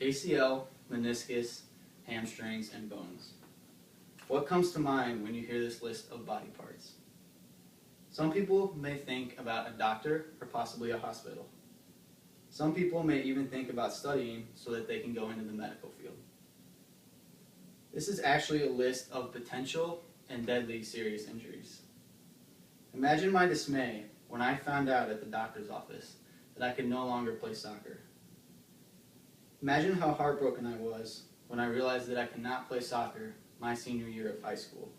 ACL, meniscus, hamstrings, and bones. What comes to mind when you hear this list of body parts? Some people may think about a doctor or possibly a hospital. Some people may even think about studying so that they can go into the medical field. This is actually a list of potential and deadly serious injuries. Imagine my dismay when I found out at the doctor's office that I could no longer play soccer. Imagine how heartbroken I was when I realized that I could not play soccer my senior year of high school,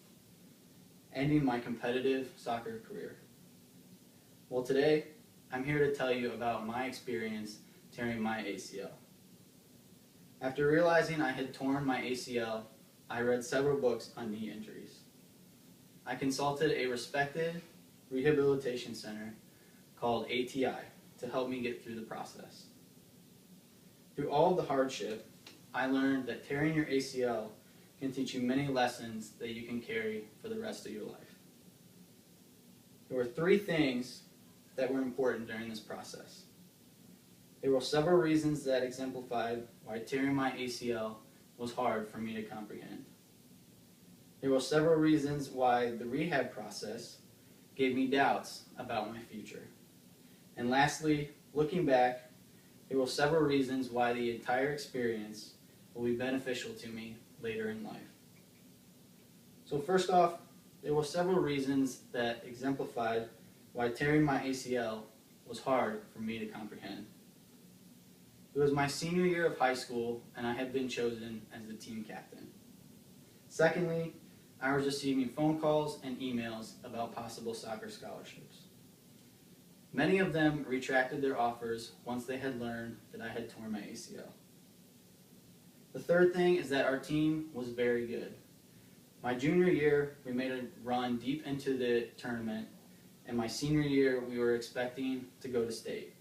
ending my competitive soccer career. Well, today, I'm here to tell you about my experience tearing my ACL. After realizing I had torn my ACL, I read several books on knee injuries. I consulted a respected rehabilitation center called ATI to help me get through the process. Through all of the hardship, I learned that tearing your ACL can teach you many lessons that you can carry for the rest of your life. There were 3 things that were important during this process. There were several reasons that exemplified why tearing my ACL was hard for me to comprehend. There were several reasons why the rehab process gave me doubts about my future. And lastly, looking back, there were several reasons why the entire experience will be beneficial to me later in life. So first off, there were several reasons that exemplified why tearing my ACL was hard for me to comprehend. It was my senior year of high school, and I had been chosen as the team captain. Secondly, I was receiving phone calls and emails about possible soccer scholarships. Many of them retracted their offers once they had learned that I had torn my ACL. The third thing is that our team was very good. My junior year, we made a run deep into the tournament, and my senior year, we were expecting to go to state.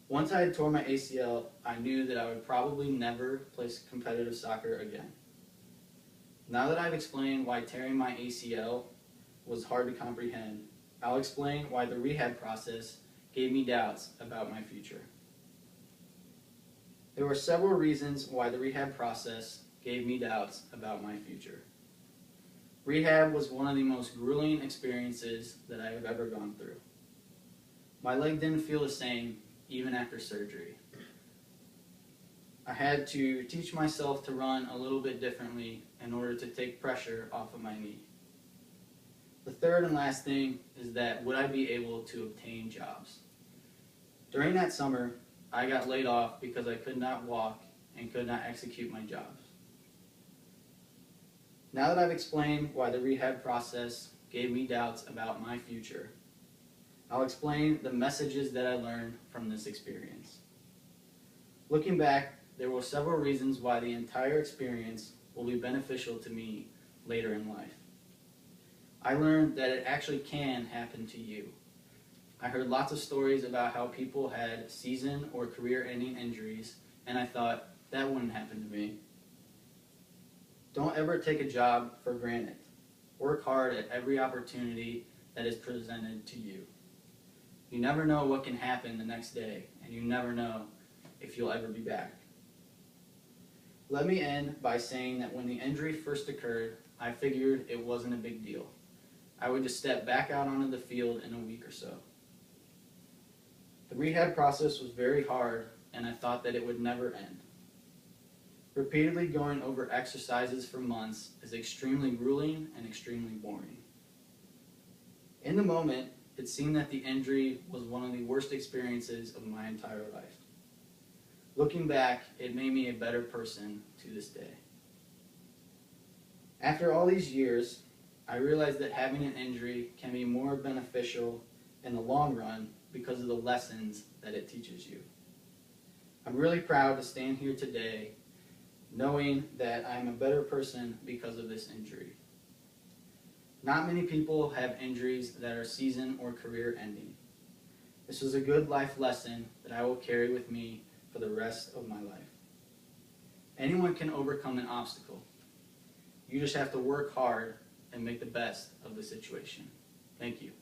Once I had torn my ACL, I knew that I would probably never play competitive soccer again. Now that I've explained why tearing my ACL was hard to comprehend, I'll explain why the rehab process gave me doubts about my future. There were several reasons why the rehab process gave me doubts about my future. Rehab was one of the most grueling experiences that I have ever gone through. My leg didn't feel the same even after surgery. I had to teach myself to run a little bit differently in order to take pressure off of my knee. The third and last thing is that would I be able to obtain jobs? During that summer, I got laid off because I could not walk and could not execute my jobs. Now that I've explained why the rehab process gave me doubts about my future, I'll explain the messages that I learned from this experience. Looking back, there were several reasons why the entire experience will be beneficial to me later in life. I learned that it actually can happen to you. I heard lots of stories about how people had season or career-ending injuries, and I thought, that wouldn't happen to me. Don't ever take a job for granted. Work hard at every opportunity that is presented to you. You never know what can happen the next day, and you never know if you'll ever be back. Let me end by saying that when the injury first occurred, I figured it wasn't a big deal. I would just step back out onto the field in a week or so. The rehab process was very hard, and I thought that it would never end. Repeatedly going over exercises for months is extremely grueling and extremely boring. In the moment, it seemed that the injury was one of the worst experiences of my entire life. Looking back, it made me a better person to this day. After all these years, I realized that having an injury can be more beneficial in the long run because of the lessons that it teaches you. I'm really proud to stand here today knowing that I'm a better person because of this injury. Not many people have injuries that are season or career ending. This was a good life lesson that I will carry with me for the rest of my life. Anyone can overcome an obstacle. You just have to work hard and make the best of the situation. Thank you.